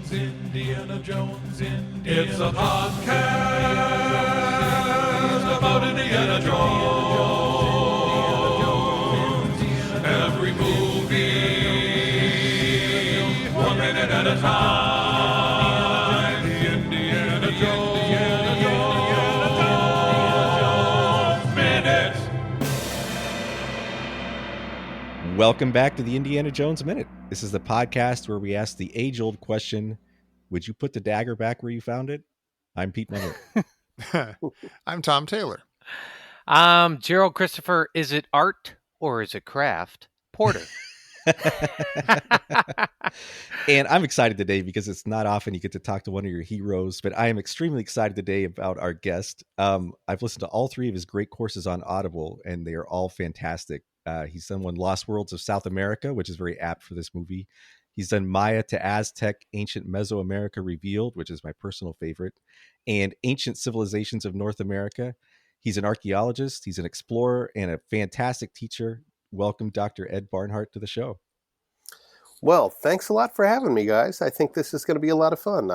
Indiana Jones, Indiana It's a podcast about Indiana Jones. Every movie, 1 minute at a time. Indiana Jones Minute. Welcome back to the Indiana Jones Minute. This is the podcast where we ask the age-old question, would you put the dagger back where you found it? I'm Pete Munger. I'm Tom Taylor. Gerald Christopher, is it art or is it craft? Porter. And I'm excited today because it's not often you get to talk to one of your heroes, but I am extremely excited today about our guest. I've listened to all three of his great courses on Audible, and they are all fantastic. He's done one, Lost Worlds of South America, which is very apt for this movie. He's done Maya to Aztec, Ancient Mesoamerica Revealed, which is my personal favorite, and Ancient Civilizations of North America. He's an archaeologist, he's an explorer, and a fantastic teacher. Welcome, Dr. Ed Barnhart, to the show. Well, thanks a lot for having me, guys. I think this is going to be a lot of fun.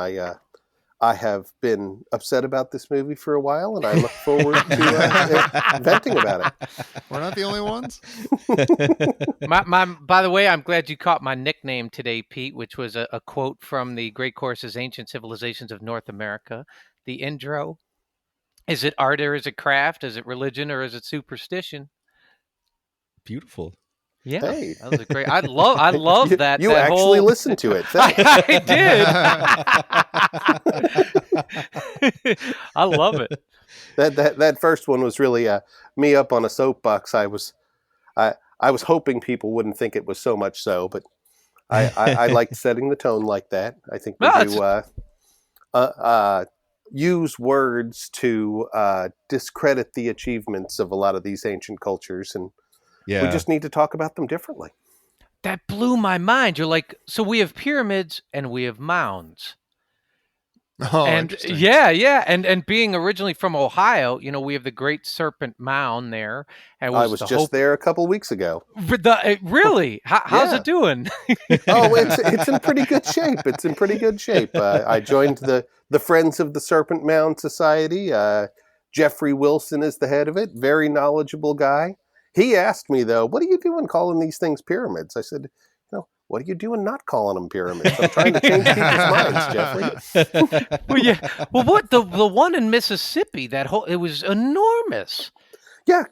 I have been upset about this movie for a while, and I look forward to venting about it. We're not the only ones. By the way, I'm glad you caught my nickname today, Pete, which was a quote from the Great Courses, Ancient Civilizations of North America. The intro. Is it art or is it craft? Is it religion or is it superstition? Beautiful. Yeah, Hey. that was a great. I love that. You that actually whole... listened to it. I did. I love it. That first one was really me up on a soapbox. I was hoping people wouldn't think it was so much so, but I liked setting the tone like that. I think we use words to discredit the achievements of a lot of these ancient cultures, and we just need to talk about them differently. That blew my mind. You're like, so we have pyramids and we have mounds. Oh, and interesting. yeah. And being originally from Ohio, we have the Great Serpent Mound there. And I was just there a couple weeks ago. Really? How's Yeah. it doing? Oh, it's in pretty good shape. It's in pretty good shape. I joined the Friends of the Serpent Mound Society. Jeffrey Wilson is the head of it. Very knowledgeable guy. He asked me, though, what are you doing calling these things pyramids? I said, what are you doing not calling them pyramids? I'm trying to change people's minds, Jeffrey. Well, yeah. Well, what the one in Mississippi? It was enormous. Yeah,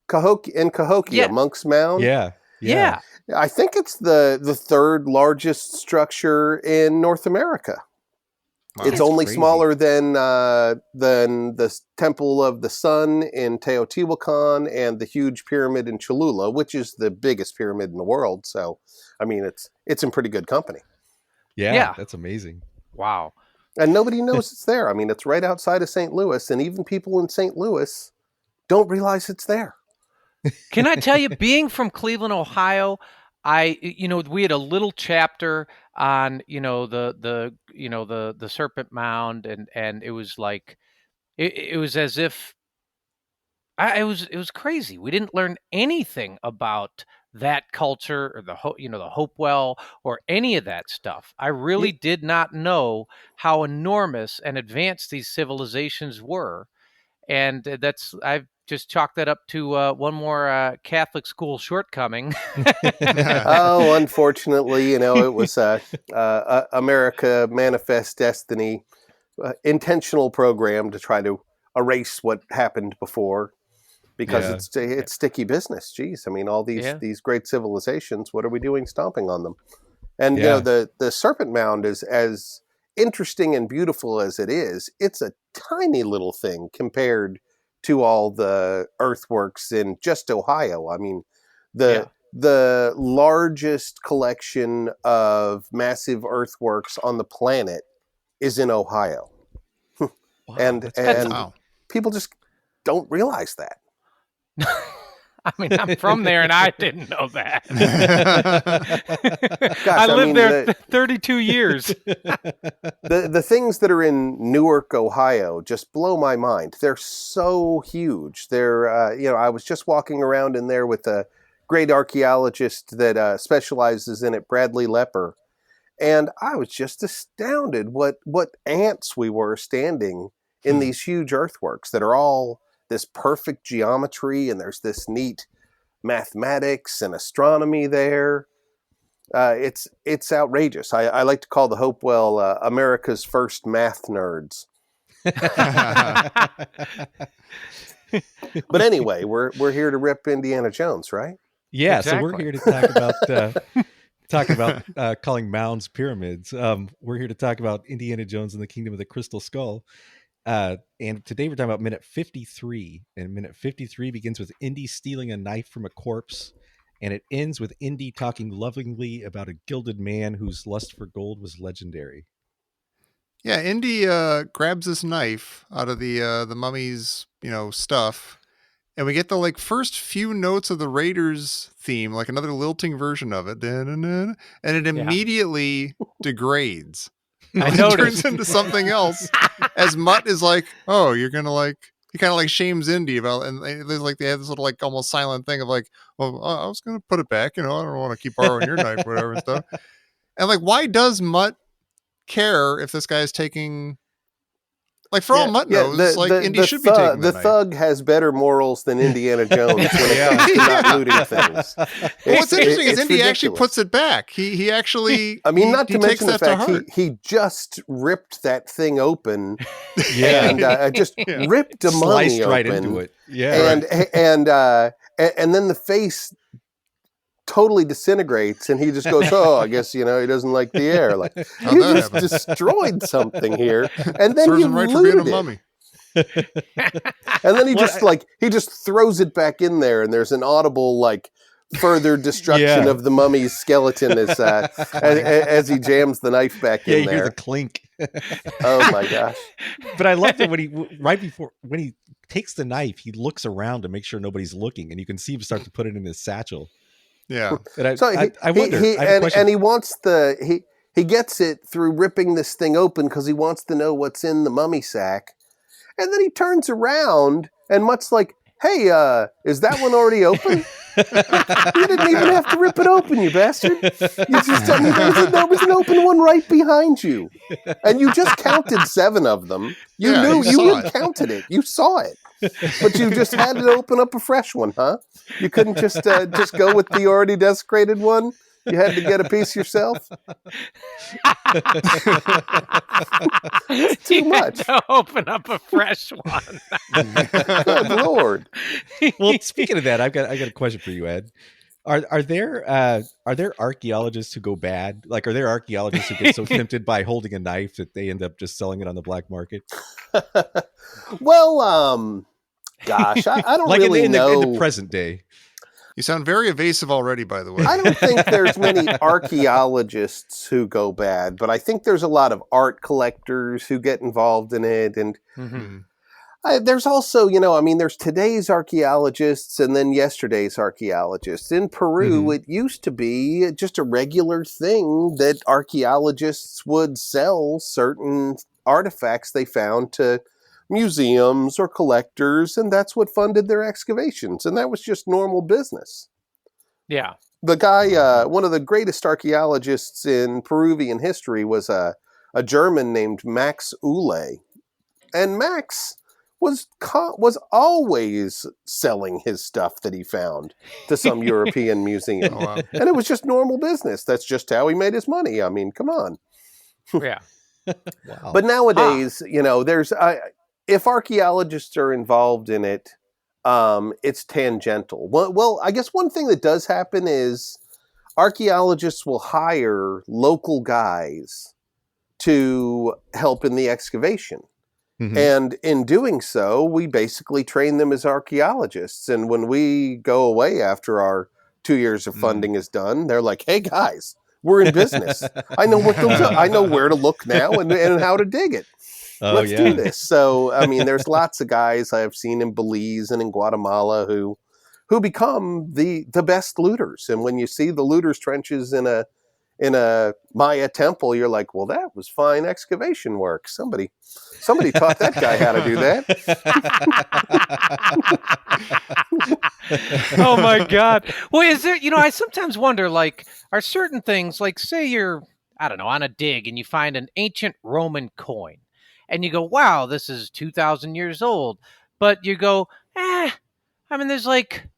Cahokia, Monk's Mound. Yeah. I think it's the third largest structure in North America. Wow. It's That's only crazy. smaller than the Temple of the Sun in Teotihuacan and the huge pyramid in Cholula, which is the biggest pyramid in the world. So, I mean, it's in pretty good company. Yeah, that's amazing. Wow. And nobody knows it's there. I mean, it's right outside of St. Louis, and even people in St. Louis don't realize it's there. Can I tell you, being from Cleveland, Ohio, we had a little chapter on, the Serpent Mound, and it was like, it was as if, it was crazy. We didn't learn anything about that culture or the Hopewell or any of that stuff. I really did not know how enormous and advanced these civilizations were. And I've just chalked that up to one more Catholic school shortcoming. Oh, unfortunately, it was America Manifest Destiny, intentional program to try to erase what happened before, because it's sticky business. Jeez, I mean, all these great civilizations, what are we doing stomping on them? And the Serpent Mound is as interesting and beautiful as it is. It's a tiny little thing compared to all the earthworks in just Ohio. I mean, the largest collection of massive earthworks on the planet is in Ohio. Wow, and people just don't realize that. I mean, I'm from there, and I didn't know that. Gosh, I lived there 32 years. The things that are in Newark, Ohio, just blow my mind. They're so huge. They're, I was just walking around in there with a great archaeologist that specializes in it, Bradley Lepper, And I was just astounded what ants we were standing in these huge earthworks that are all this perfect geometry, and there's this neat mathematics and astronomy there. It's outrageous. I like to call the Hopewell America's first math nerds. But anyway, we're here to rip Indiana Jones, right? Yeah, Exactly. so we're here to talk about calling mounds pyramids. We're here to talk about Indiana Jones and the Kingdom of the Crystal Skull. And today we're talking about minute 53. And minute 53 begins with Indy stealing a knife from a corpse. And it ends with Indy talking lovingly about a gilded man whose lust for gold was legendary. Yeah, Indy grabs this knife out of the mummy's, stuff, and we get the first few notes of the Raiders theme, like another lilting version of it, and it immediately degrades. I It noticed. turns into something else. As Mutt is like, "Oh, you're gonna he kind of shames Indy about, and they have this little almost silent thing of well, I was gonna put it back, I don't want to keep borrowing your knife, whatever and stuff. And why does Mutt care if this guy is taking? For all Mutt knows, Indy should be taking the knife. Thug has better morals than Indiana Jones when it comes to not looting things. What's interesting is Indy ridiculous. Actually puts it back. He actually. I mean, not he to takes mention the that to fact heart. he just ripped that thing open. Yeah. And just ripped a mummy Sliced right open. into it. Yeah. And then the face totally disintegrates, and he just goes, "Oh, I guess he doesn't like the air." You that just happen? destroyed something here, and then Serves you him right for being a looted it. mummy. And then he just throws it back in there, and there's an audible further destruction Yeah. of the mummy's skeleton as he jams the knife back Yeah, in you hear there. the clink. Oh my gosh! But I love that when he takes the knife, he looks around to make sure nobody's looking, and you can see him start to put it in his satchel. Yeah. And I So wonder. I have a question. and he wants he gets it through ripping this thing open because he wants to know what's in the mummy sack, and then he turns around and Mutt's like, "Hey, is that one already open? You didn't even have to rip it open, you bastard! You just there was an open one right behind you, and you just counted 7 of them. You Yeah, knew you you saw had it. counted it. You saw it, but you just had to open up a fresh one, huh? You couldn't just go with the already desecrated one. You had to get a piece yourself. It's too You had much. to open up a fresh one. Good Lord! Well, speaking of that, I've got a question for you, Ed. Are there archaeologists who go bad? Are there archaeologists who get so tempted by holding a knife that they end up just selling it on the black market? Well, gosh, I don't really in know. the present day. You sound very evasive already, by the way. I don't think there's many archaeologists who go bad, but I think there's a lot of art collectors who get involved in it. And there's also, there's today's archaeologists and then yesterday's archaeologists. In Peru, it used to be just a regular thing that archaeologists would sell certain artifacts they found to museums or collectors, and that's what funded their excavations, and that was just normal business. Yeah. The guy, one of the greatest archaeologists in Peruvian history, was a German named Max Uhle, and Max was always selling his stuff that he found to some European museum, Oh, wow. and it was just normal business. That's just how he made his money. I mean, come on. Yeah. Wow. But nowadays, there's if archaeologists are involved in it, it's tangential. Well, I guess one thing that does happen is archaeologists will hire local guys to help in the excavation. And in doing so, we basically train them as archaeologists. And when we go away after our 2 years of funding is done, they're like, "Hey guys, we're in business. I know what they'll do. I know where to look now and how to dig it. Let's do this." So, there's lots of guys I've seen in Belize and in Guatemala who become the best looters. And when you see the looters' trenches in a Maya temple, you're like, "Well, that was fine excavation work. Somebody taught that guy how to do that." Oh my God. Well, is there, I sometimes wonder, are certain things, say you're I don't know, on a dig and you find an ancient Roman coin and you go, wow, this is 2,000 years old. But you go, I mean, there's like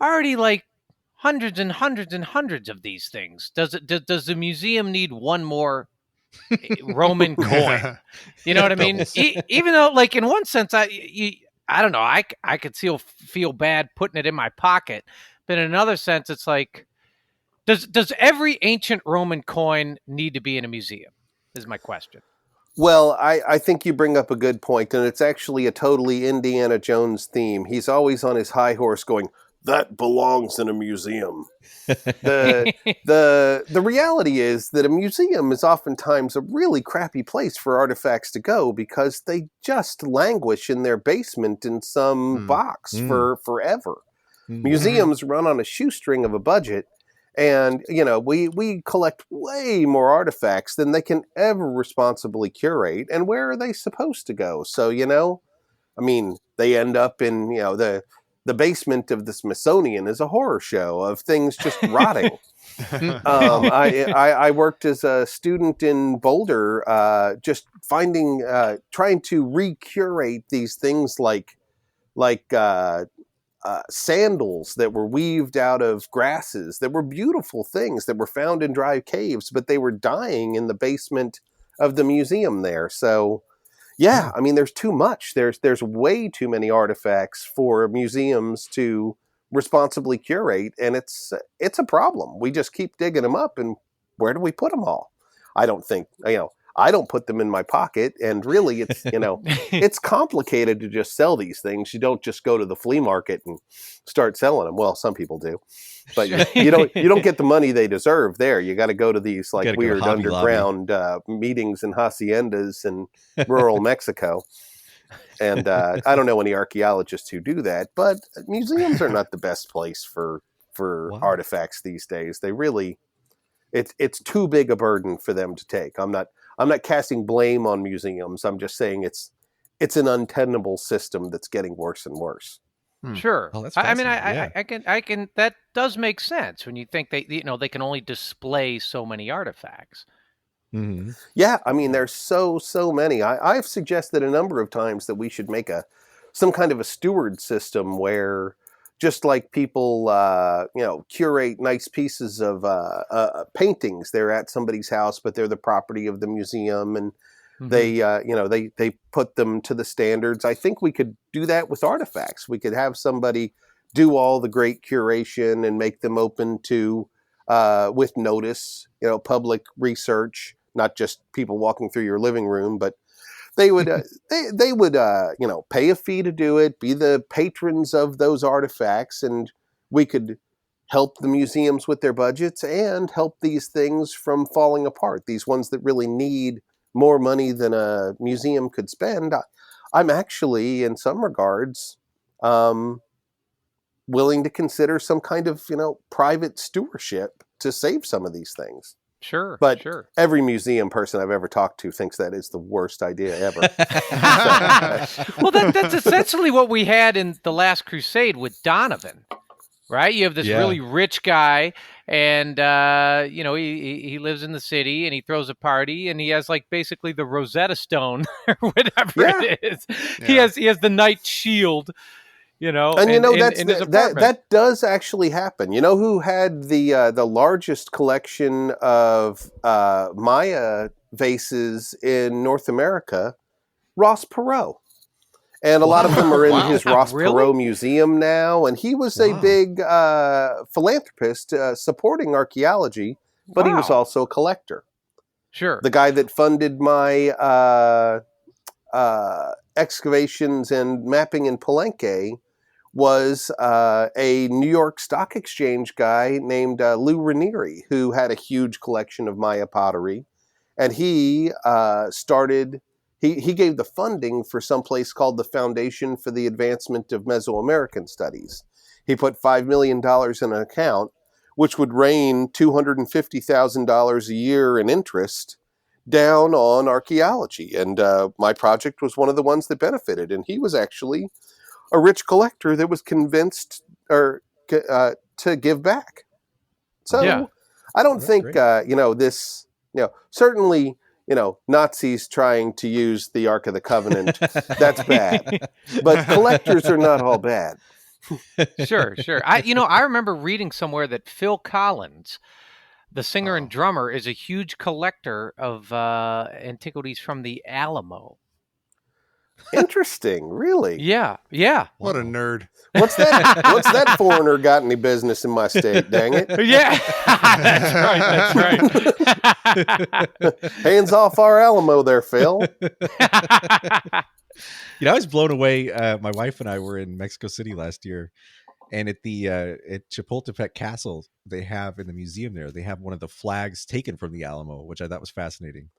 already like hundreds and hundreds and hundreds of these things. Does the museum need one more Roman coin? You know what I mean? Doubles. Even though, like, in one sense, I don't know, I could still feel bad putting it in my pocket, but in another sense, it's like, does every ancient Roman coin need to be in a museum? Is my question. Well, I think you bring up a good point, and it's actually a totally Indiana Jones theme. He's always on his high horse going, that belongs in a museum. The reality is that a museum is oftentimes a really crappy place for artifacts to go because they just languish in their basement in some box for forever. Museums run on a shoestring of a budget, and we collect way more artifacts than they can ever responsibly curate. And where are they supposed to go? So I mean, they end up in the basement of the Smithsonian is a horror show of things just rotting. I worked as a student in Boulder, just trying to recurate these things like sandals that were weaved out of grasses that were beautiful things that were found in dry caves, but they were dying in the basement of the museum there. So yeah, I mean, there's too much. There's way too many artifacts for museums to responsibly curate, and it's a problem. We just keep digging them up, and where do we put them all? I don't think I don't put them in my pocket, and really, it's it's complicated to just sell these things. You don't just go to the flea market and start selling them. Well, some people do, but you don't get the money they deserve there. You got to go to these like weird underground meetings and haciendas in rural Mexico. And I don't know any archaeologists who do that, but museums are not the best place for artifacts these days. They really, it's too big a burden for them to take. I'm not casting blame on museums. I'm just saying it's an untenable system that's getting worse and worse. Sure. Oh, that's I mean, fascinating. I can. That does make sense when you think they can only display so many artifacts. Mm-hmm. Yeah, I mean, there's so many. I've suggested a number of times that we should make some kind of a steward system where, just like people, curate nice pieces of paintings. They're at somebody's house, but they're the property of the museum, and they put them to the standards. I think we could do that with artifacts. We could have somebody do all the great curation and make them open to, with notice, public research, not just people walking through your living room, but they would pay a fee to do it, be the patrons of those artifacts, and we could help the museums with their budgets and help these things from falling apart. These ones that really need more money than a museum could spend. I'm actually, in some regards, willing to consider some kind of private stewardship to save some of these things. Sure, but sure. Every museum person I've ever talked to thinks that is the worst idea ever. Well, that's essentially what we had in The Last Crusade with Donovan, right? You have this really rich guy, and he lives in the city, and he throws a party, and he has like basically the Rosetta Stone or whatever it is. Yeah. He has the Knight Shield. And that does actually happen. You know who had the largest collection of Maya vases in North America? Ross Perot. And a lot of them are in his Ross Perot Museum now. And he was a big philanthropist supporting archaeology, but he was also a collector. Sure. The guy that funded my excavations and mapping in Palenque was a New York Stock Exchange guy named Lou Ranieri, who had a huge collection of Maya pottery. And he he gave the funding for some place called the Foundation for the Advancement of Mesoamerican Studies. He put $5 million in an account, which would rain $250,000 a year in interest down on archaeology. And my project was one of the ones that benefited. And he was actually a rich collector that was convinced to give back. So I don't think, this Certainly, Nazis trying to use the Ark of the Covenant, that's bad. But collectors are not all bad. Sure. I remember reading somewhere that Phil Collins, the singer and drummer, is a huge collector of antiquities from the Alamo. Interesting, really. Yeah. What a nerd. What's that foreigner got any business in my state, dang it? Yeah. That's right. Hands off our Alamo there, Phil. I was blown away. My wife and I were in Mexico City last year, and at Chapultepec Castle, they have in the museum there, they have one of the flags taken from the Alamo, which I thought was fascinating.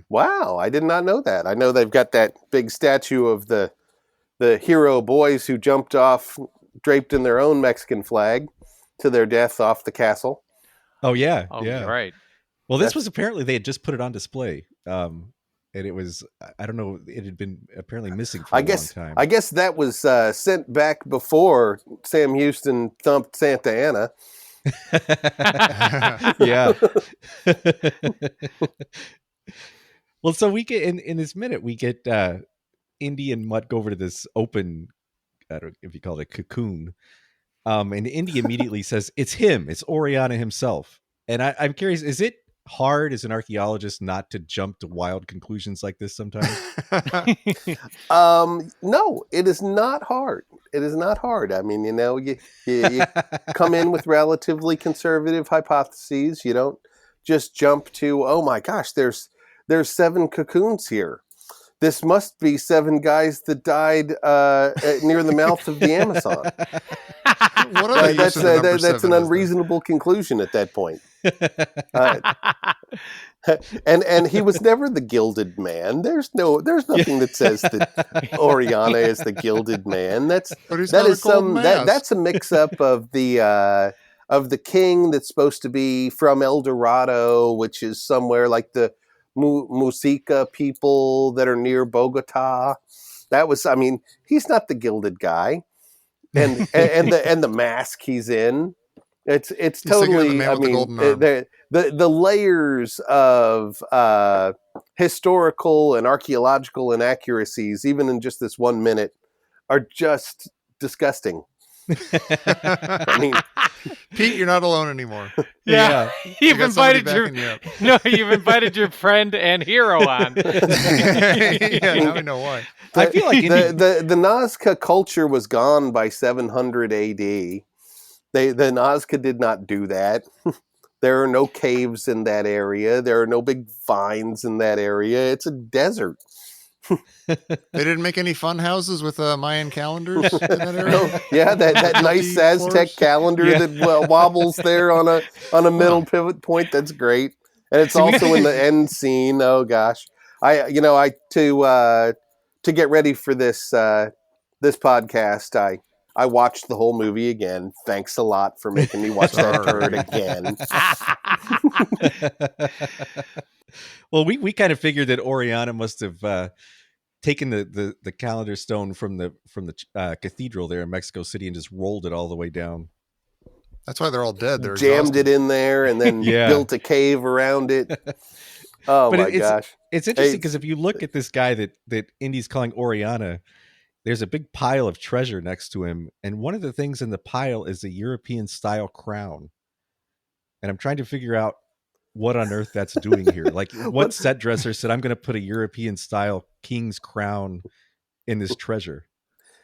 Wow, I did not know that. I know they've got that big statue of the hero boys who jumped off, draped in their own Mexican flag, to their death off the castle. Oh yeah, yeah. Right. Well, this was apparently they had just put it on display, and it was, I don't know, it had been apparently missing for a long time. I guess that was sent back before Sam Houston thumped Santa Ana. Yeah. Well, so we get in this minute, we get Indy and Mutt go over to this open, I don't know if you call it a cocoon. And Indy immediately says, it's him, it's Orianna himself. And I'm curious, is it hard as an archaeologist not to jump to wild conclusions like this sometimes? No, it is not hard. It is not hard. I mean, you come in with relatively conservative hypotheses. You don't just jump to, oh my gosh, there's 7 cocoons here. This must be 7 guys that died near the mouth of the Amazon. What are they that's using the number that's 7 an as, unreasonable conclusion at that point. And he was never the Gilded Man. There's nothing that says that Orianna is the Gilded Man. That's a mix up of the king that's supposed to be from El Dorado, which is somewhere like the Musica people that are near Bogota. He's not the Gilded guy. And the mask he's in, it's totally. The layers of historical and archaeological inaccuracies, even in just this 1 minute, are just disgusting. I mean, Pete, you're not alone anymore. Yeah. You've invited your friend and hero on. Yeah, now we know why. I feel like the Nasca culture was gone by 700 AD. The Nasca did not do that. There are no caves in that area. There are no big vines in that area. It's a desert. They didn't make any fun houses with Mayan calendars in that area? No, yeah, that nice Aztec calendar that wobbles there on a middle pivot point. That's great. And it's also in the end scene. Oh gosh. To get ready for this podcast, I watched the whole movie again. Thanks a lot for making me watch that turd again. Well, we kind of figured that Orianna must have taken the calendar stone from the cathedral there in Mexico City and just rolled it all the way down. That's why they're all dead. They're jammed exhausted. it in there and then built a cave around it. Oh, but gosh. It's interesting because if you look at this guy that Indy's calling Orianna, there's a big pile of treasure next to him. And one of the things in the pile is a European-style crown. And I'm trying to figure out what on earth that's doing here. Like, what set dresser said, I'm going to put a European-style king's crown in this treasure?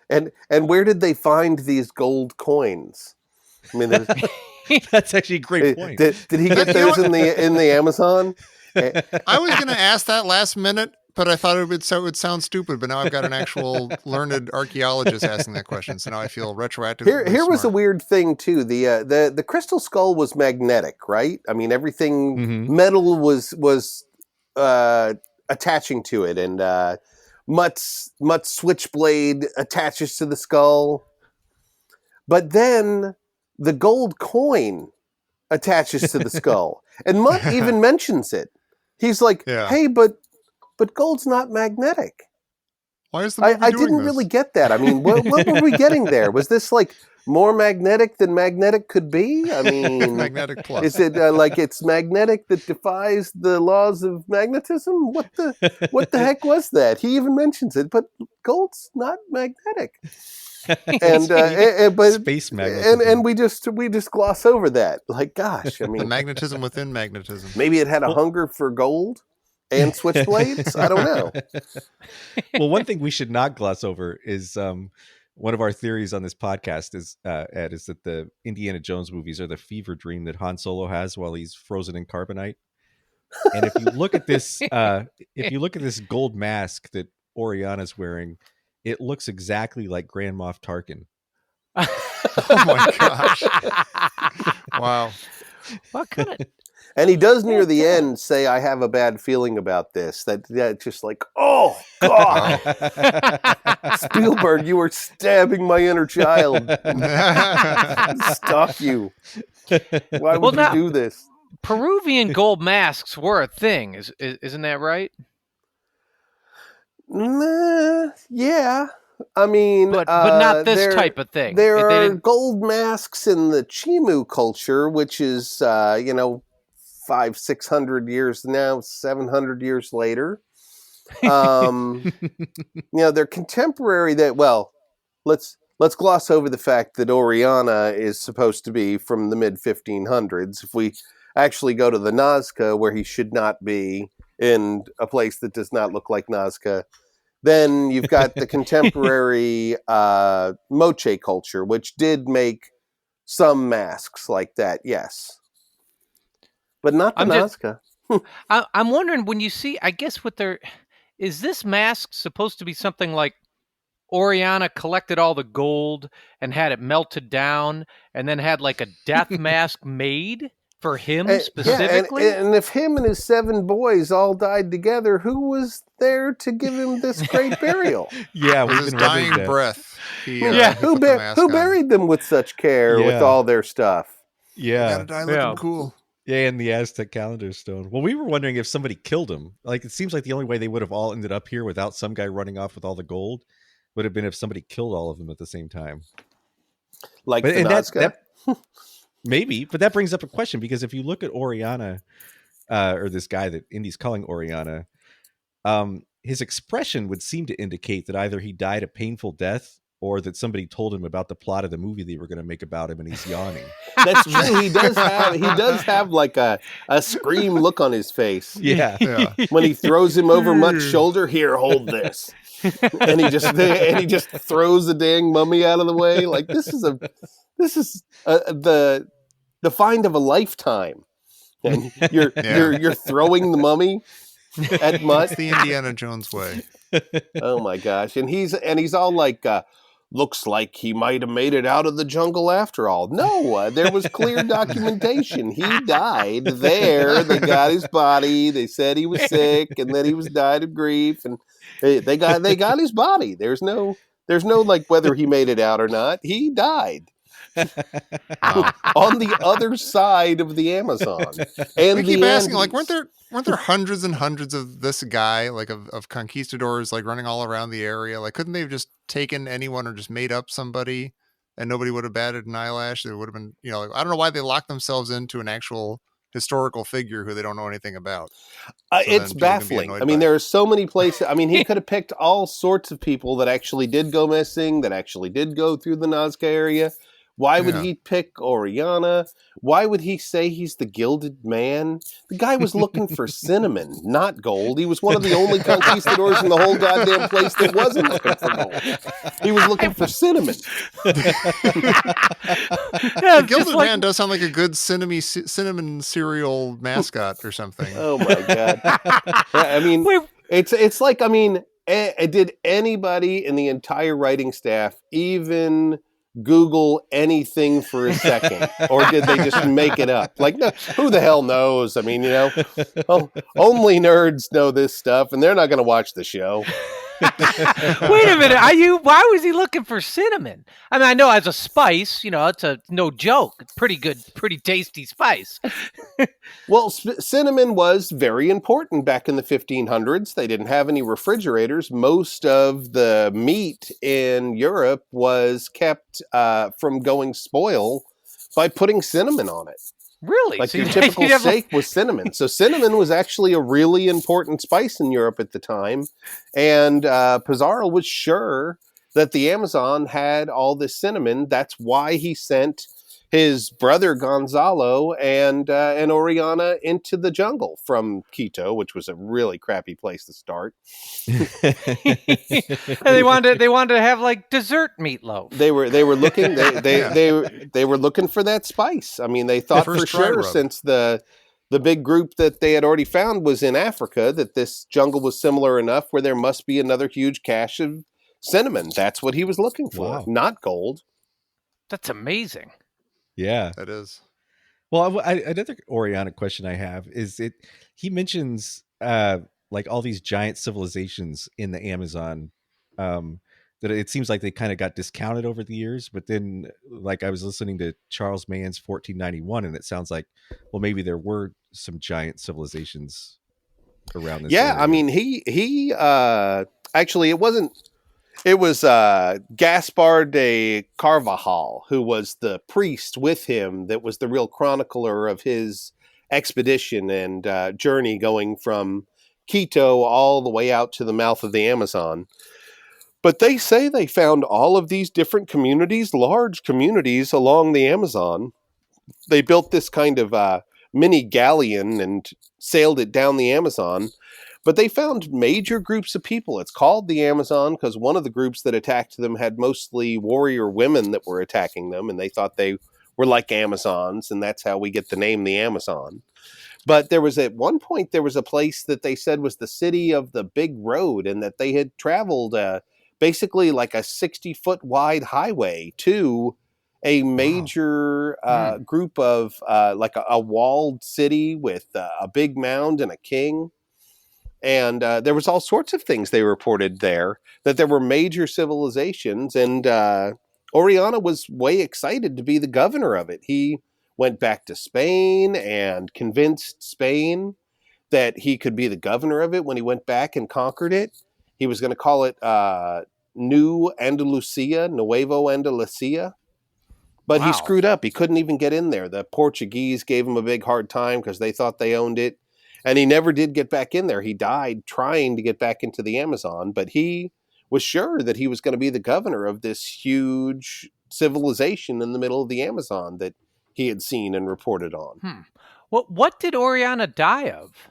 And where did they find these gold coins? I mean, that's actually a great point. Did he get those in the Amazon? I was going to ask that last minute, but I thought it would sound stupid. But now I've got an actual learned archaeologist asking that question, so now I feel retroactively. Here was a weird thing too. The crystal skull was magnetic, right? I mean, everything metal was attaching to it, and Mutt's switchblade attaches to the skull. But then the gold coin attaches to the skull, and Mutt even mentions it. He's like, "Hey, but gold's not magnetic." Why is the movie I doing didn't this? really get that. I mean, what were we getting there? Was this like more magnetic than magnetic could be? I mean, Magnetic Plus. is it like it's magnetic that defies the laws of magnetism? What the heck was that? He even mentions it, but gold's not magnetic. And but Space magnetism. and we just gloss over that. Like, gosh, I The mean, magnetism within magnetism. maybe it had a hunger for gold and switchblades. I don't know. Well, one thing we should not gloss over is one of our theories on this podcast is Ed, is that the Indiana Jones movies are the fever dream that Han Solo has while he's frozen in carbonite. And if you look at this, gold mask that Oriana's wearing, it looks exactly like Grand Moff Tarkin. Oh my gosh! Wow. What could it? And he does near the end say, "I have a bad feeling about this." That just like, oh God, Spielberg, you are stabbing my inner child. Stop you! Why would you do this? Peruvian gold masks were a thing, isn't that right? Yeah. I mean, but not this type of thing. There are gold masks in the Chimu culture, which is 500-600 years now, 700 years later. They're contemporary. Let's gloss over the fact that Orianna is supposed to be from the mid 1500s. If we actually go to the Nasca, where he should not be, in a place that does not look like Nasca, then you've got the contemporary Moche culture, which did make some masks like that, yes. But not the Nasca. I'm wondering, when you see, I guess is this mask supposed to be something like Oriana collected all the gold and had it melted down and then had like a death mask made for him specifically? Yeah, and if him and his 7 boys all died together, who was there to give him this great burial? Yeah, with his dying breath. Who buried them with such care with all their stuff? Yeah. Gotta die looking cool. Yeah, and the Aztec calendar stone. Well, we were wondering if somebody killed him. Like, it seems like the only way they would have all ended up here without some guy running off with all the gold would have been if somebody killed all of them at the same time. Like the Nazca? Maybe, but that brings up a question, because if you look at Oriana, or this guy that Indy's calling Oriana, his expression would seem to indicate that either he died a painful death or that somebody told him about the plot of the movie they were going to make about him and he's yawning. That's true. He does have like a scream look on his face. Yeah. When he throws him over Mutt's shoulder, here, hold this. and he just throws the dang mummy out of the way. Like, this is the find of a lifetime. And you're throwing the mummy at Mutt. It's the Indiana Jones way. Oh my gosh. And he's all like, looks like he might have made it out of the jungle after all. No, there was clear documentation. He died there. They got his body. They said he was sick, and then he died of grief. And they got his body. There's no like whether he made it out or not. He died. On the other side of the Amazon. And we keep asking, like, weren't there hundreds and hundreds of this guy, like of conquistadors, like running all around the area? Like, couldn't they have just taken anyone or just made up somebody and nobody would have batted an eyelash? There would have been, like, I don't know why they locked themselves into an actual historical figure who they don't know anything about. It's baffling. I mean, there are so many places. I mean, he could have picked all sorts of people that actually did go missing, that actually did go through the Nazca area. Why would he pick Oriana? Why would he say he's the Gilded Man? The guy was looking for Cinna-Man, not gold. He was one of the only conquistadors in the whole goddamn place that wasn't looking for gold. He was looking for Cinna-Man. The Gilded Man does sound like a good cinnamon cereal mascot or something. Oh my God. I mean, it's like, I mean, did anybody in the entire writing staff even Google anything for a second, or did they just make it up? Like, no, who the hell knows? I mean, only nerds know this stuff, and they're not going to watch the show. Wait a minute. Why was he looking for cinnamon? I mean, I know as a spice, it's a no joke. It's pretty good, pretty tasty spice. Well, cinnamon was very important back in the 1500s. They didn't have any refrigerators. Most of the meat in Europe was kept from going spoil by putting cinnamon on it. Really? Like So your you'd typical have steak was cinnamon. So cinnamon was actually a really important spice in Europe at the time. And Pizarro was sure that the Amazon had all this cinnamon. That's why he sent his brother Gonzalo and Oriana into the jungle from Quito, which was a really crappy place to start. And they wanted to have like dessert meatloaf. They were looking they were looking for that spice. I mean, they thought for First dry sure rub. since the big group that they had already found was in Africa that this jungle was similar enough where there must be another huge cache of cinnamon. That's what he was looking for, Wow. not gold. That's amazing. Yeah. That is. Well, another Oriana question I have is he mentions like all these giant civilizations in the Amazon that it seems like they kind of got discounted over the years, but then like I was listening to Charles Mann's 1491 and it sounds like, well, maybe there were some giant civilizations around this Yeah, area. I mean, he actually it was Gaspar de Carvajal, who was the priest with him that was the real chronicler of his expedition and journey going from Quito all the way out to the mouth of the Amazon. But they say they found all of these different communities, large communities along the Amazon. They built this kind of mini galleon and sailed it down the Amazon. But they found major groups of people. It's called the Amazon because one of the groups that attacked them had mostly warrior women that were attacking them, and they thought they were like Amazons, and that's how we get the name the Amazon. But at one point, there was a place that they said was the city of the big road, and that they had traveled basically like a 60-foot wide highway to a major group of like a walled city with a big mound and a king. And there was all sorts of things they reported there, that there were major civilizations. And Oriana was way excited to be the governor of it. He went back to Spain and convinced Spain that he could be the governor of it when he went back and conquered it. He was going to call it New Andalusia, Nuevo Andalusia. But Wow. he screwed up. He couldn't even get in there. The Portuguese gave him a big hard time because they thought they owned it. And he never did get back in there. He died trying to get back into the Amazon, but he was sure that he was going to be the governor of this huge civilization in the middle of the Amazon that he had seen and reported on. What did Oriana die of?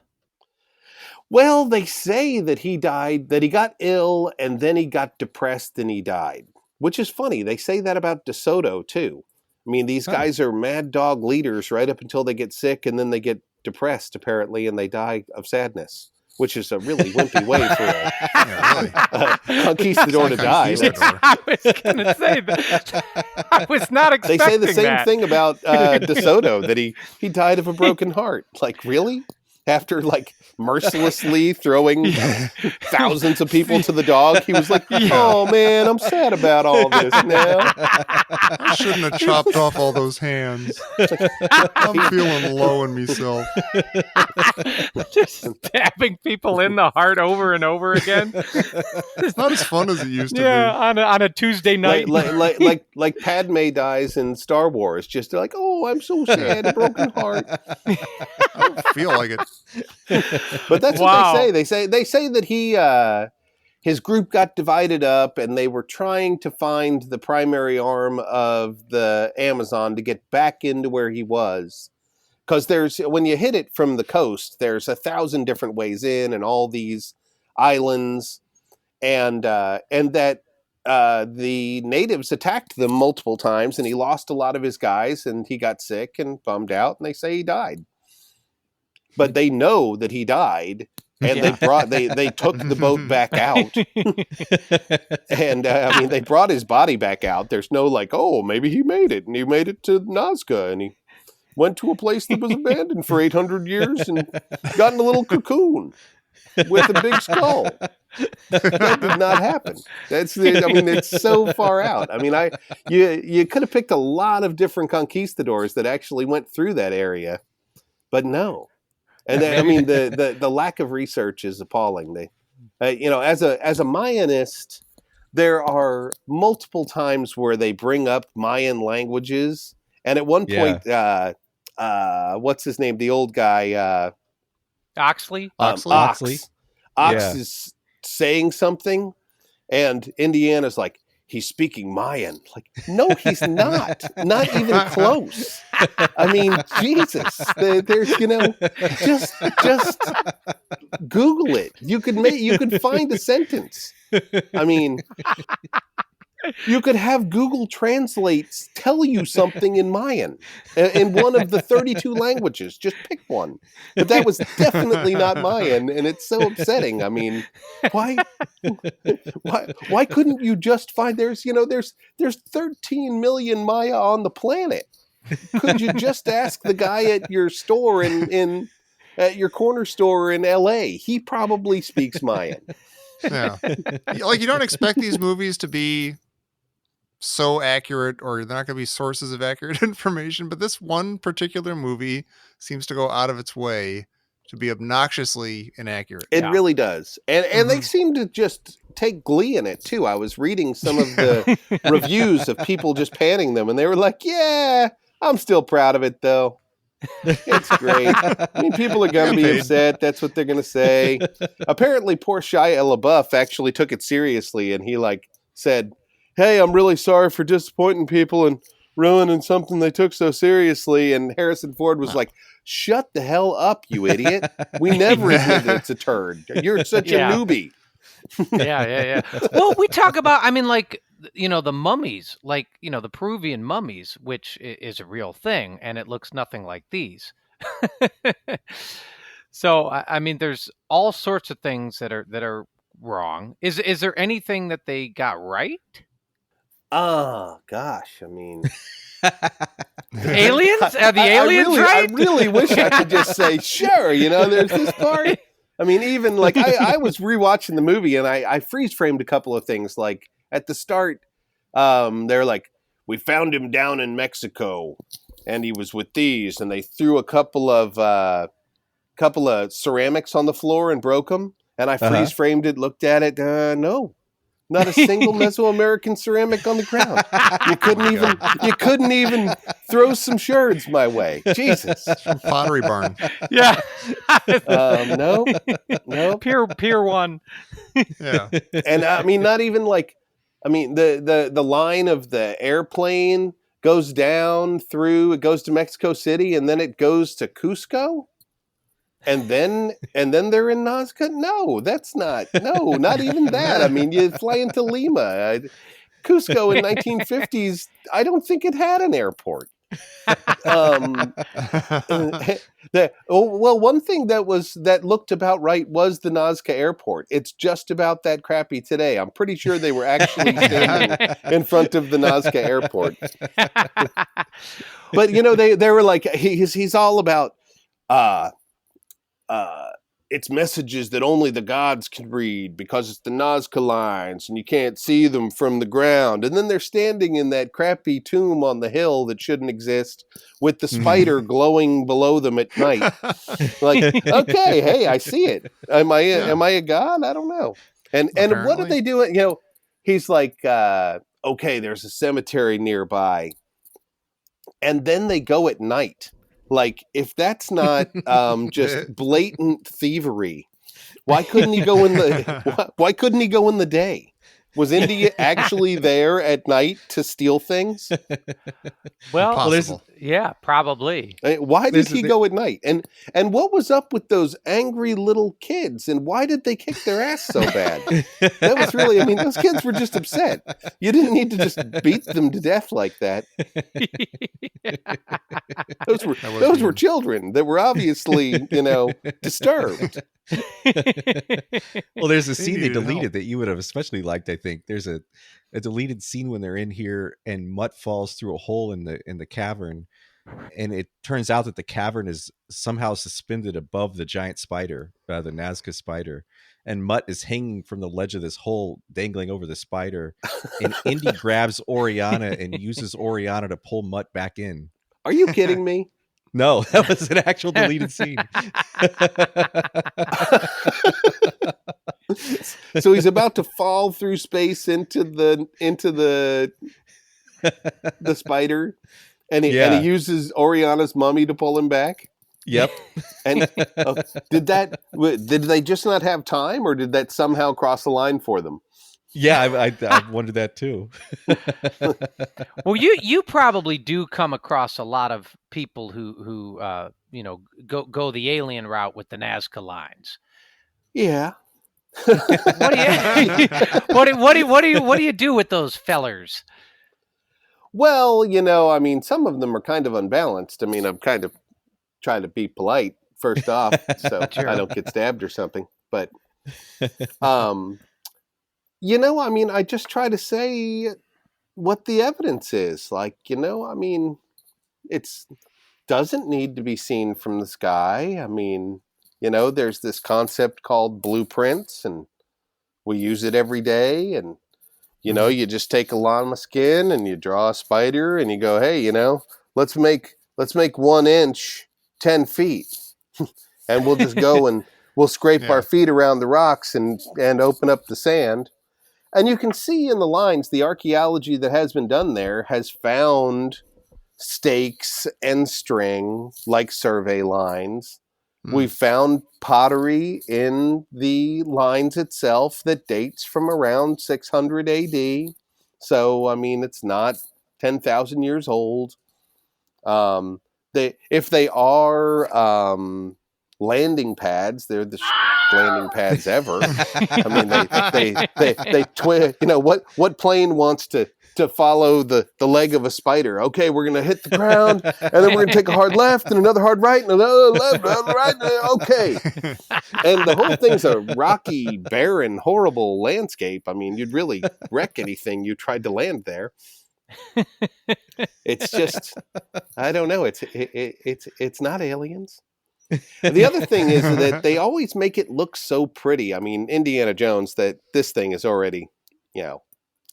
Well, they say that he died, that he got ill and then he got depressed and he died, which is funny. They say that about De Soto too. I mean, these guys are mad dog leaders right up until they get sick and then they get depressed apparently and they die of sadness, which is a really wimpy way for a conquistador to die. I was going to say that. I was not They expecting say the same that. thing about De Soto, that he died of a broken heart. Like, really? After like mercilessly throwing thousands of people to the dog, he was like, "Oh man, I'm sad about all this now. I shouldn't have chopped off all those hands. I'm feeling low in myself. Just stabbing people in the heart over and over again. It's not as fun as it used to Yeah, on a Tuesday night. Like Padme dies in Star Wars, just like, oh, I'm so sad, a broken heart." be. I don't feel like it. But that's Wow. what they say. They say that he his group got divided up and they were trying to find the primary arm of the Amazon to get back into where he was. Because when you hit it from the coast, there's 1,000 different ways in and all these islands, and that the natives attacked them multiple times, and he lost a lot of his guys, and he got sick and bummed out, and they say he died. But they know that he died, and they took the boat back out, and I mean they brought his body back out. There's no like, oh, maybe he made it, and he made it to Nasca, and he went to a place that was abandoned for 800 years and got in a little cocoon with a big skull. That did not happen. It's so far out. You could have picked a lot of different conquistadors that actually went through that area, but no. And the lack of research is appalling. They, as a Mayanist, there are multiple times where they bring up Mayan languages, and at one point, what's his name? The old guy, Oxley. Ox is saying something, and Indiana's like, he's speaking Mayan. Like, no, he's not. Not even close. I mean, Jesus. There's, just Google it. You could find a sentence. I mean, you could have Google Translate tell you something in Mayan, in one of the 32 languages. Just pick one. But that was definitely not Mayan, and it's so upsetting. I mean, why couldn't you just find there's 13 million Maya on the planet? Could you just ask the guy at your store at your corner store in LA? He probably speaks Mayan. Yeah. Like, you don't expect these movies to be so accurate, or they're not going to be sources of accurate information, but this one particular movie seems to go out of its way to be obnoxiously inaccurate. It really does. And they seem to just take glee in it too. I was reading some of the reviews of people just panning them, and they were like, yeah, I'm still proud of it though. It's great. I mean, people are going to be upset. That's what they're going to say. Apparently, poor Shia LaBeouf actually took it seriously, and he said, hey, I'm really sorry for disappointing people and ruining something they took so seriously. And Harrison Ford was like, shut the hell up, you idiot. We never admitted it's a turd. You're such a newbie. Yeah. Well, we talk about, the mummies, the Peruvian mummies, which is a real thing, and it looks nothing like these. So, there's all sorts of things that are wrong. Is there anything that they got right? Oh, gosh. Aliens? Are the aliens right? I really wish I could just say, sure, there's this part. Even I was rewatching the movie, and I freeze framed a couple of things. Like at the start, they're like, we found him down in Mexico, and he was with these, and they threw a couple of ceramics on the floor and broke them. And I freeze framed it, looked at it. No. Not a single Mesoamerican ceramic on the ground. You couldn't even throw some sherds my way. Jesus. It's from Pottery Barn. Yeah. No. Pier 1. Yeah. And not even the line of the airplane goes down through, it goes to Mexico City, and then it goes to Cusco. And then they're in Nasca? No, not even that. You fly into Lima. Cusco in 1950s, I don't think it had an airport. One thing that looked about right was the Nasca airport. It's just about that crappy today. I'm pretty sure they were actually standing in front of the Nasca airport. But, they were like, he's all about... it's messages that only the gods can read because it's the Nazca lines and you can't see them from the ground. And then they're standing in that crappy tomb on the hill that shouldn't exist with the spider glowing below them at night. Like, okay, hey, I see it. Am I a god? I don't know. And what are they doing? He's like, okay, there's a cemetery nearby. And then they go at night. Like, if that's not just blatant thievery, why couldn't he go in the day? Was Indy actually there at night to steal things? Well, Impossible. Probably. Why did he go at night? And what was up with those angry little kids? And why did they kick their ass so bad? That was really, those kids were just upset. You didn't need to just beat them to death like that. Those were children that were obviously, disturbed. Well, there's a scene they deleted that you would have especially liked. I think there's a deleted scene when they're in here and Mutt falls through a hole in the cavern, and it turns out that the cavern is somehow suspended above the giant spider, the Nasca spider, and Mutt is hanging from the ledge of this hole, dangling over the spider, and Indy grabs Orianna and uses Orianna to pull Mutt back in. Are you kidding me? No, that was an actual deleted scene. So he's about to fall through space into the spider, and he uses Oriana's mummy to pull him back. Yep. And did they just not have time, or did that somehow cross the line for them? Yeah, I wondered that too. Well, you probably do come across a lot of people who go the alien route with the Nazca lines. Yeah. What do you do with those fellers? Well, I mean, some of them are kind of unbalanced. I mean, I'm kind of trying to be polite first off, so Sure. I don't get stabbed or something. But, I mean, I just try to say what the evidence is. Like, I mean, it's doesn't need to be seen from the sky. I mean, there's this concept called blueprints, and we use it every day. And, you just take a llama skin and you draw a spider and you go, hey, let's make 1 inch 10 feet. And we'll just go and we'll scrape our feet around the rocks and open up the sand. And you can see in the lines, the archaeology that has been done there has found stakes and string like survey lines. We found pottery in the lines itself that dates from around 600 AD. So, I mean, it's not 10,000 years old. If they are landing pads, they're the landing pads ever. I mean, what plane wants to follow the leg of a spider? Okay, we're going to hit the ground, and then we're going to take a hard left and another hard right and another left, another right. Okay. And the whole thing's a rocky, barren, horrible landscape. I mean, you'd really wreck anything you tried to land there. It's just, I don't know. It's not aliens. The other thing is that they always make it look so pretty. I mean, Indiana Jones, that this thing is already,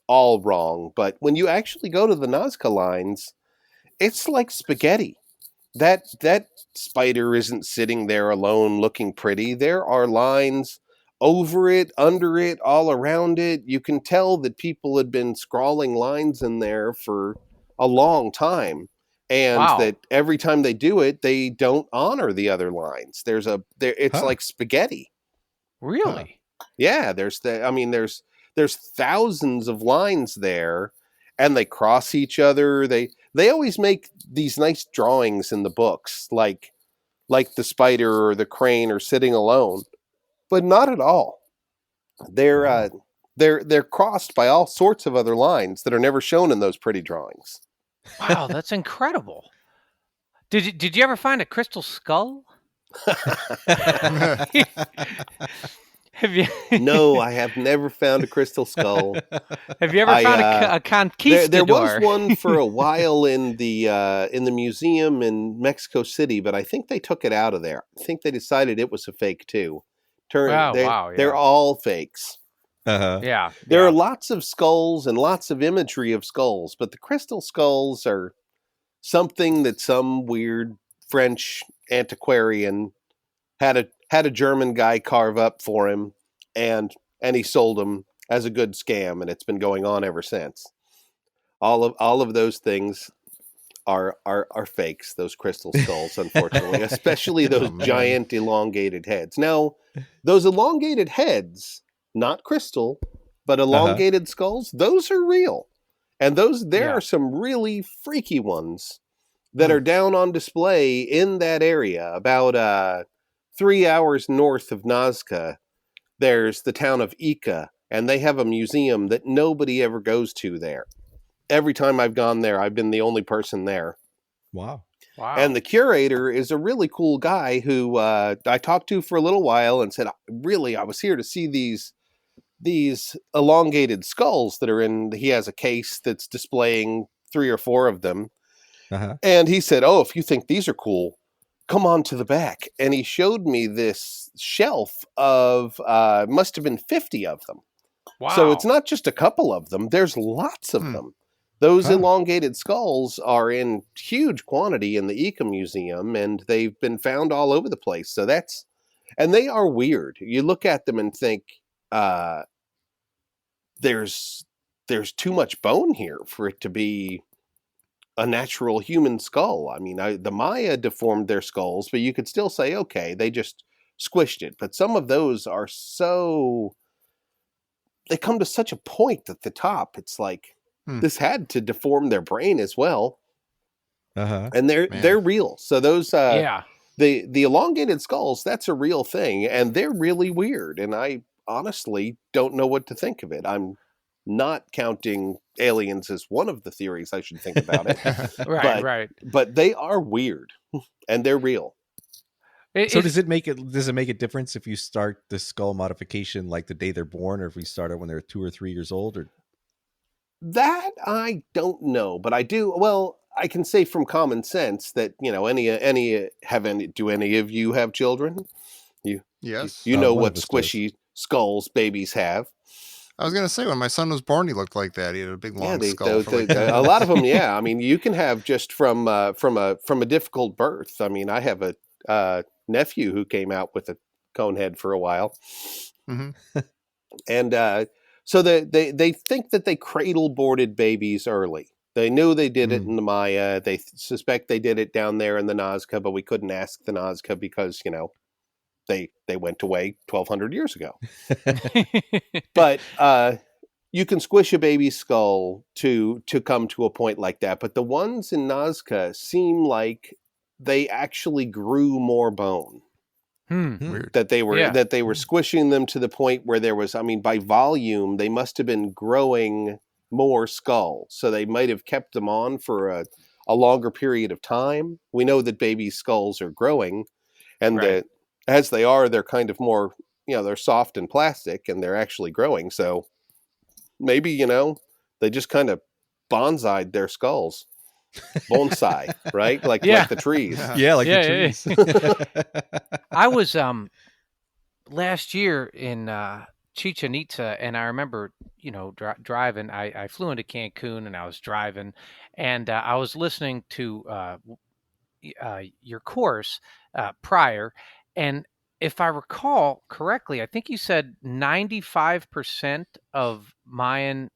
all wrong. But when you actually go to the Nazca lines, it's like spaghetti. That spider isn't sitting there alone looking pretty. There are lines over it, under it, all around it. You can tell that people had been scrawling lines in there for a long time. And that every time they do it, they don't honor the other lines. It's like spaghetti. Really? Yeah, there's thousands of lines there, and they cross each other. They always make these nice drawings in the books, like the spider or the crane are sitting alone, but not at all. They're crossed by all sorts of other lines that are never shown in those pretty drawings. Wow, that's incredible. Did you ever find a crystal skull? Have you? No, I have never found a crystal skull. Have you ever found a conquistador? There was one for a while in the museum in Mexico City, but I think they took it out of there. I think they decided it was a fake too. They're all fakes. Uh-huh. Yeah. There are lots of skulls and lots of imagery of skulls, but the crystal skulls are something that some weird French antiquarian had a German guy carve up for him, and he sold them as a good scam, and it's been going on ever since. All of those things are fakes, those crystal skulls, unfortunately, especially those giant elongated heads. Now, those elongated heads, not crystal, but elongated skulls, those are real. And there are some really freaky ones that are down on display in that area. About 3 hours north of Nasca, there's the town of Ica, and they have a museum that nobody ever goes to there. Every time I've gone there, I've been the only person there. Wow. And the curator is a really cool guy who I talked to for a little while and said, really, I was here to see these elongated skulls that are in. He has a case that's displaying 3 or 4 of them. Uh-huh. And he said, "Oh, if you think these are cool, come on to the back." And he showed me this shelf of, must have been 50 of them. Wow. So it's not just a couple of them. There's lots of them. Those Huh. elongated skulls are in huge quantity in the Eco Museum, and they've been found all over the place. So and they are weird. You look at them and think, there's too much bone here for it to be a natural human skull. I mean, the Maya deformed their skulls, but you could still say, okay, they just squished it. But some of those are they come to such a point at the top. It's like, this had to deform their brain as well. Uh-huh. And they're real. So those, Yeah. the elongated skulls, that's a real thing. And they're really weird. And I honestly don't know what to think of it. I'm not counting aliens as one of the theories I should think about it. Right. But they are weird and they're real. So does it make a difference if you start the skull modification like the day they're born, or if we start it when they're 2 or 3 years old? Or that I don't know, but I do. Well, I can say from common sense that, you know, do any of you have children? Yes. You know one what of us squishy skulls babies have. I was gonna say, when my son was born, he looked like that. He had a big long skull. A lot of them, yeah. I mean, you can have just from a difficult birth. I mean, I have a nephew who came out with a cone head for a while, and so they think that they cradle boarded babies early. They knew they did it in the Maya. They suspect they did it down there in the Nasca, but we couldn't ask the Nasca because, you know, they went away 1,200 years ago. But you can squish a baby's skull to come to a point like that. But the ones in Nazca seem like they actually grew more bone. Weird. That they were squishing them to the point where there was, I mean, by volume, they must have been growing more skull. So they might have kept them on for a longer period of time. We know that baby skulls are growing, and as they are, they're kind of more, you know, they're soft and plastic, and they're actually growing. So maybe, you know, they just kind of bonsai'd their skulls. Bonsai, right? Like the trees. Yeah, like the trees. I was last year in Chichen Itza, and I remember, you know, driving. I flew into Cancun, and I was driving, and I was listening to your course prior, and if I recall correctly, I think you said 95% of Mayan,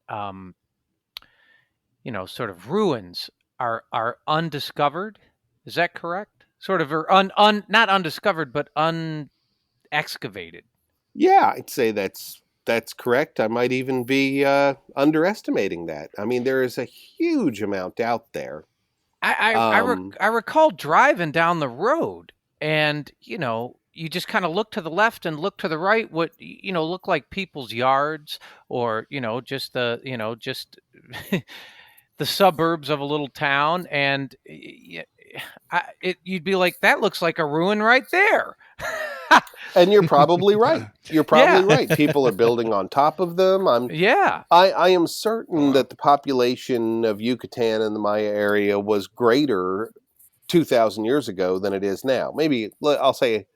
you know, sort of ruins are undiscovered. Is that correct? Sort of, or not undiscovered, but unexcavated. Yeah, I'd say that's correct. I might even be underestimating that. I mean, there is a huge amount out there. I recall driving down the road, and, you know, you just kind of look to the left and look to the right, what, you know, look like people's yards, or, you know, just the suburbs of a little town, and you'd be like, that looks like a ruin right there. And you're probably right. You're probably right. People are building on top of them. I am certain that the population of Yucatan and the Maya area was greater 2,000 years ago than it is now. Maybe I'll say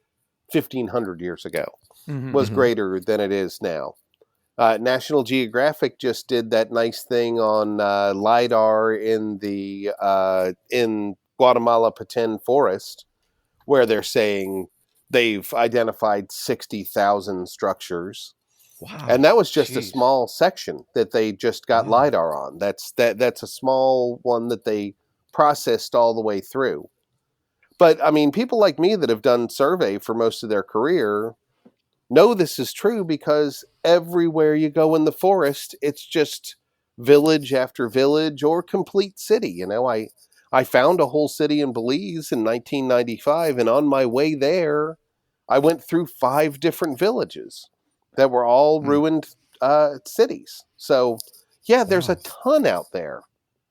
1,500 years ago was greater than it is now. National Geographic just did that nice thing on LiDAR in Guatemala Petén Forest, where they're saying they've identified 60,000 structures. Wow. And that was just a small section that they just got LiDAR on. That's a small one that they processed all the way through. But, I mean, people like me that have done survey for most of their career know this is true, because everywhere you go in the forest, it's just village after village or complete city. You know, I found a whole city in Belize in 1995, and on my way there, I went through 5 different villages that were all ruined cities. So, yeah, there's a ton out there.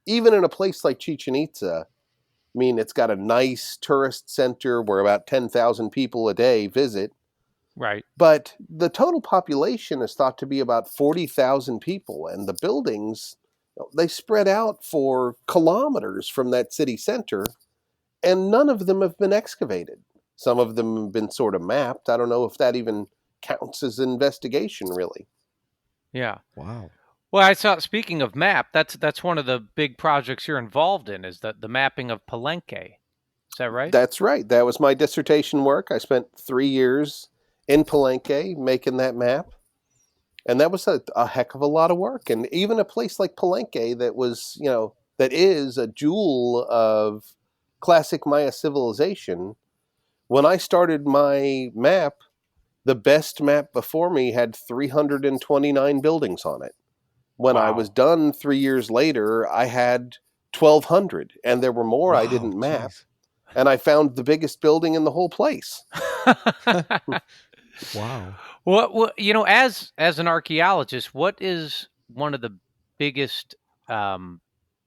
Even in a place like Chichen Itza, I mean, it's got a nice tourist center where about 10,000 people a day visit. Right. But the total population is thought to be about 40,000 people, and the buildings they spread out for kilometers from that city center, and none of them have been excavated. Some of them have been sort of mapped. I don't know if that even counts as investigation, really. Yeah. Wow. Well, I saw. Speaking of map, that's one of the big projects you're involved in. Is the mapping of Palenque? Is that right? That's right. That was my dissertation work. I spent 3 years in Palenque making that map. And that was a heck of a lot of work. And even a place like Palenque that was, that is a jewel of classic Maya civilization. When I started my map, the best map before me had 329 buildings on it. When I was done 3 years later, I had 1,200. And there were more I didn't map. Geez. And I found the biggest building in the whole place. Wow. What as an archaeologist, what is one of the biggest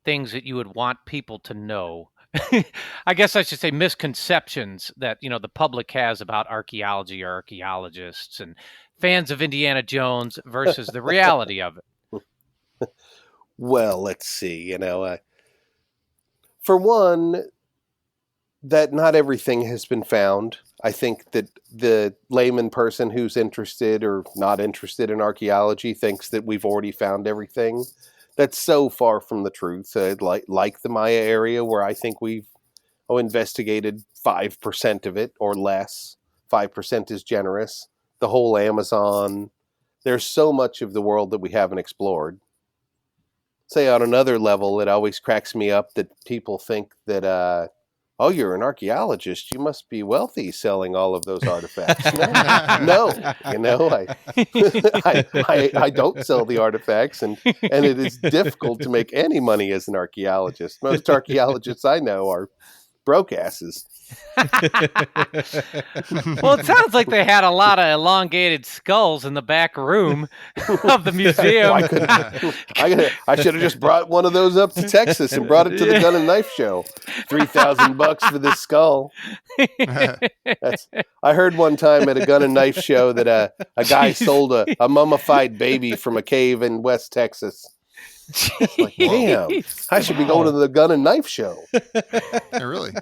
things that you would want people to know? I guess I should say misconceptions that the public has about archaeology or archaeologists and fans of Indiana Jones versus the reality of it. Well, let's see. For one, that not everything has been found. I think that the layman person who's interested or not interested in archaeology thinks that we've already found everything. That's so far from the truth. Like the Maya area, where I think we've investigated 5% of it or less. 5% is generous. The whole Amazon. There's so much of the world that we haven't explored. Say on another level, it always cracks me up that people think that oh, you're an archaeologist. You must be wealthy selling all of those artifacts. No, I don't sell the artifacts, and it is difficult to make any money as an archaeologist. Most archaeologists I know are broke asses. Well, it sounds like they had a lot of elongated skulls in the back room of the museum. I should have just brought one of those up to Texas and brought it to the gun and knife show. $3,000 for this skull. I heard one time at a gun and knife show that a guy sold a mummified baby from a cave in West Texas. Like, damn, I should be going to the gun and knife show. Yeah, really?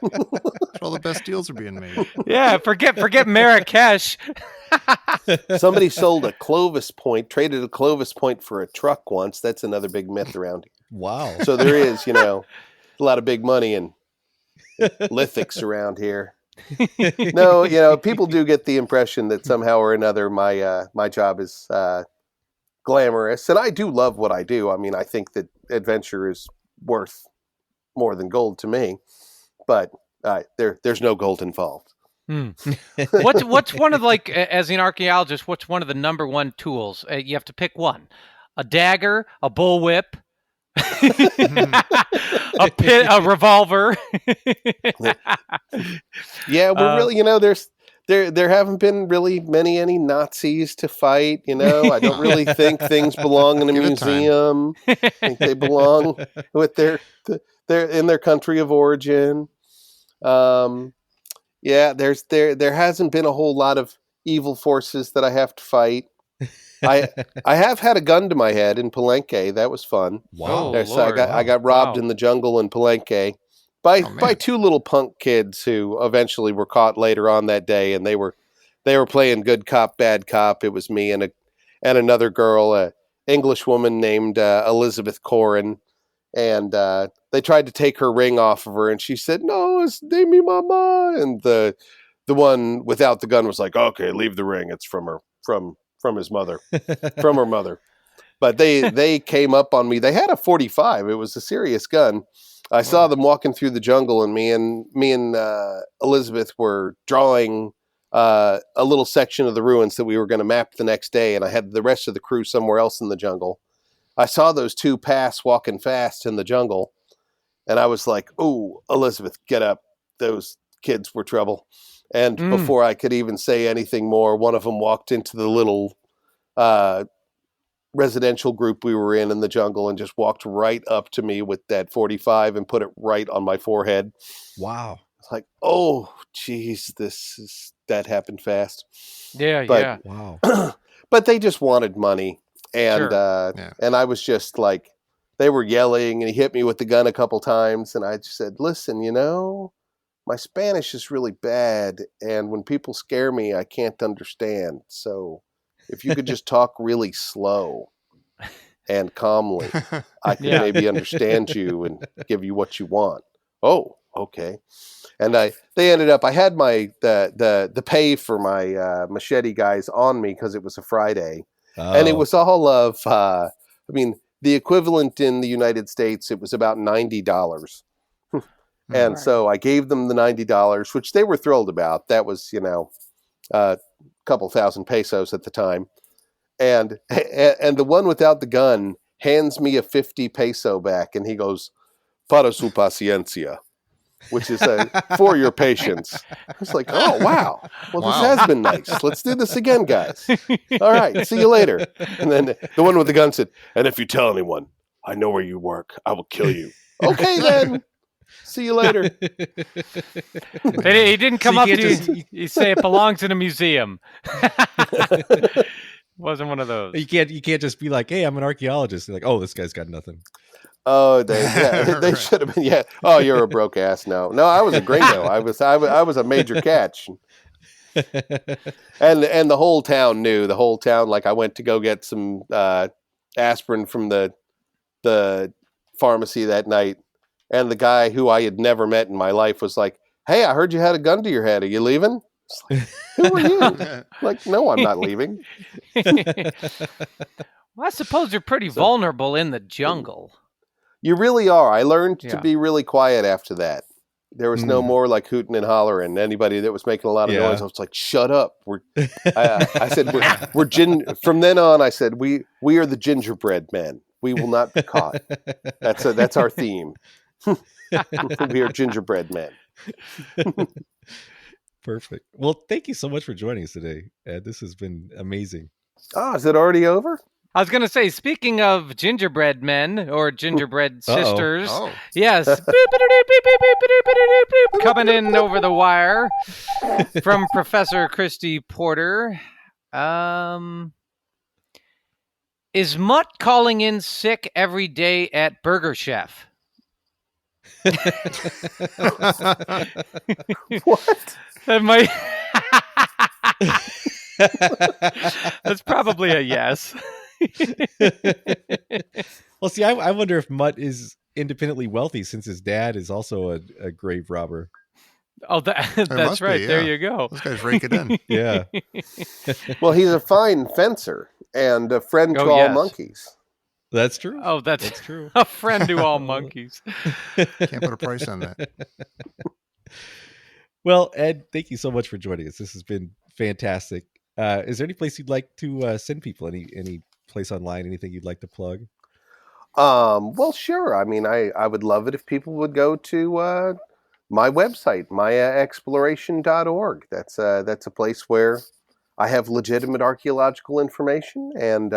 All the best deals are being made. Yeah, forget Marrakesh. Somebody sold a Clovis point, traded a Clovis point for a truck once. That's another big myth around here. Wow. So there is, a lot of big money in lithics around here. No, people do get the impression that somehow or another my job is glamorous, and I do love what I do. I mean, I think that adventure is worth more than gold to me, but there's no gold involved. What's one of, like, as an archaeologist, what's one of the number one tools? You have to pick one: a dagger, a bullwhip, a revolver. Yeah, we're really, there haven't been really any Nazis to fight. I don't really think things belong in a museum. I think they belong with their in their country of origin. Yeah, there hasn't been a whole lot of evil forces that I have to fight. I have had a gun to my head in Palenque. That was fun. Wow. So I got robbed in the jungle in Palenque by two little punk kids who eventually were caught later on that day, and they were playing good cop, bad cop. It was me and another girl, a English woman named Elizabeth Corrin, and they tried to take her ring off of her, and she said, "No, it's de mi mama." And the one without the gun was like, "Okay, leave the ring. It's from his mother, from her mother." But they came up on me. They had a .45. It was a serious gun. I saw them walking through the jungle, and me and Elizabeth were drawing a little section of the ruins that we were going to map the next day, and I had the rest of the crew somewhere else in the jungle. I saw those two pass walking fast in the jungle, and I was like, "Oh, Elizabeth, get up. Those kids were trouble." And before I could even say anything more, one of them walked into the little residential group we were in the jungle and just walked right up to me with that .45 and put it right on my forehead. Wow. It's like, oh, geez, that happened fast. Yeah, but, yeah. Wow. But they just wanted money. And Sure. and I was just like, they were yelling, and he hit me with the gun a couple times. And I just said, listen, my Spanish is really bad. And when people scare me, I can't understand. So if you could just talk really slow and calmly, I could maybe understand you and give you what you want. Oh, okay. And they ended up, I had the pay for my machete guys on me because it was a Friday. Oh. And it was all of, the equivalent in the United States, it was about $90. And so I gave them the $90, which they were thrilled about. That was, a couple thousand pesos at the time. And the one without the gun hands me a 50 peso back, and he goes, "Para su paciencia," which is for your patience. I was like, oh, wow. Well, this has been nice. Let's do this again, guys. All right, see you later. And then the one with the gun said, "And if you tell anyone, I know where you work, I will kill you." Okay, then. See you later. He didn't come up to you. You say it belongs in a museum. Wasn't one of those. You can't just be like, "Hey, I'm an archaeologist." They're like, "Oh, this guy's got nothing." Oh, they should have been. Yeah. Oh, you're a broke ass. No, I was a gringo. I was a major catch. And the whole town knew. The whole town, like, I went to go get some aspirin from the pharmacy that night, and the guy who I had never met in my life was like, "Hey, I heard you had a gun to your head. Are you leaving?" It's like, who are you? Like, no, I'm not leaving. Well, I suppose you're pretty vulnerable in the jungle. You really are. I learned to be really quiet after that. There was no more like hooting and hollering. Anybody that was making a lot of noise, I was like, "Shut up!" I said, "We're from then on." I said, "We are the gingerbread men. We will not be caught." That's our theme. We are gingerbread men. Perfect. Well, thank you so much for joining us today, Ed. This has been amazing. Oh, is it already over? I was going to say, speaking of gingerbread men or gingerbread sisters, yes, coming in over the wire from Professor Christy Porter. Is Mutt calling in sick every day at Burger Chef? What? That might. That's probably a yes. Well, see, I wonder if Mutt is independently wealthy since his dad is also a grave robber. Oh, that's right. Be, there you go. Those guys rake it in. Yeah. Well, he's a fine fencer and a friend to all monkeys. That's true. Oh, that's true. A friend to all monkeys. Can't put a price on that. Well, Ed, thank you so much for joining us. This has been fantastic. Is there any place you'd like to send people? Any place online? Anything you'd like to plug? Well, sure. I mean, I would love it if people would go to my website, mayaexploration.org. That's a place where I have legitimate archaeological information and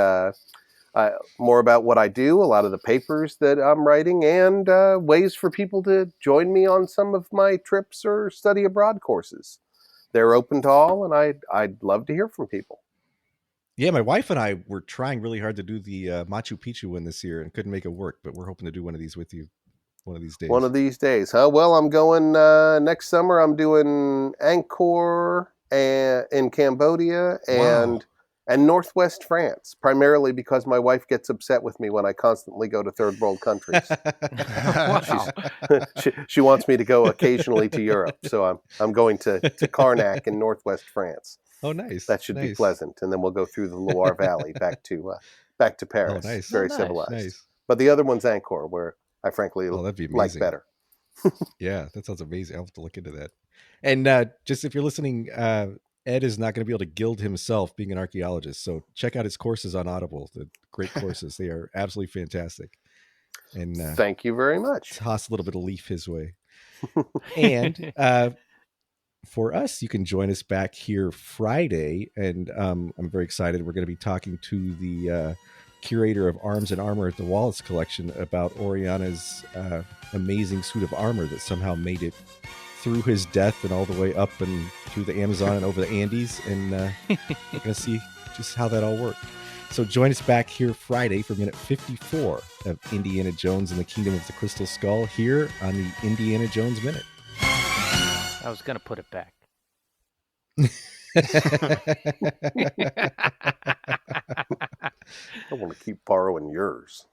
more about what I do, a lot of the papers that I'm writing, and ways for people to join me on some of my trips or study abroad courses. They're open to all, and I'd love to hear from people. Yeah, my wife and I were trying really hard to do the Machu Picchu one this year and couldn't make it work, but we're hoping to do one of these with you one of these days. One of these days, huh? Well, I'm going next summer. I'm doing Angkor in Cambodia and Northwest France, primarily because my wife gets upset with me when I constantly go to third world countries. She wants me to go occasionally to Europe, so I'm going to Karnak in Northwest France. Oh, nice. That should be pleasant, and then we'll go through the Loire Valley back to Paris. Oh, nice. Very civilized. Nice. But the other one's Angkor, where I frankly that'd be like better. Yeah, that sounds amazing. I'll have to look into that. And just if you're listening, Ed is not going to be able to gild himself being an archaeologist. So check out his courses on Audible. The great courses. They are absolutely fantastic. And thank you very much. Toss a little bit of leaf his way. And for us, you can join us back here Friday. And I'm very excited. We're going to be talking to the curator of Arms and Armor at the Wallace Collection about Orianna's amazing suit of armor that somehow made it through his death and all the way up and through the Amazon and over the Andes. And we're going to see just how that all worked. So join us back here Friday for minute 54 of Indiana Jones and the Kingdom of the Crystal Skull here on the Indiana Jones Minute. I was going to put it back. I want to keep borrowing yours.